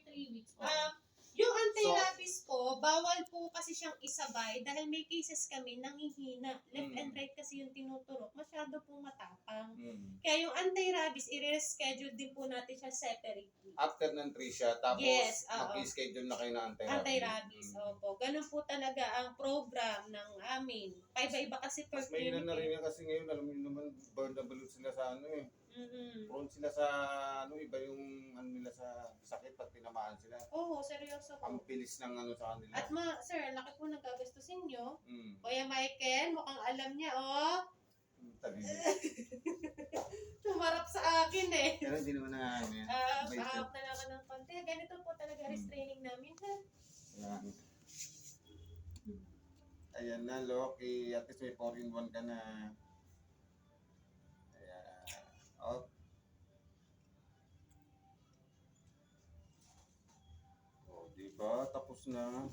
3 weeks. Oo. Yung anti-rabies po, bawal po kasi siyang isabay dahil may cases kami nanghihina. Left and right kasi yung tinuturok. Masyado pong matapang. Kaya yung anti-rabies, i-reschedule din po natin siya separately. After ng 3 siya, tapos Yes, oo. mag-schedule na kayo ng anti-rabies. Anti-rabies, opo. Ganun po talaga ang program ng amin. Paiba-iba kasi per Mas may clinic. na rin yan kasi ngayon, alam mo yun naman, vulnerable sila sa ano eh. Prone sila sa ano, iba yung ano nila sa sakit pag tinamaan sila. Oo, seryoso po. Ang bilis ng ano sa kanila. At sir, laki po nagkagastusin nyo. Mm. Kuya Michael, mukhang alam niya, oh. Tabi. Tumarap sa akin eh. Pero hindi naman na ano yan. Pahawak na lang ako ng konti. Ganito po talaga restraining namin. Ayan. Ayan na, Loki. At least may 4-in-1 ka na. Ayan. Oh. Oh, diba? Tapos na.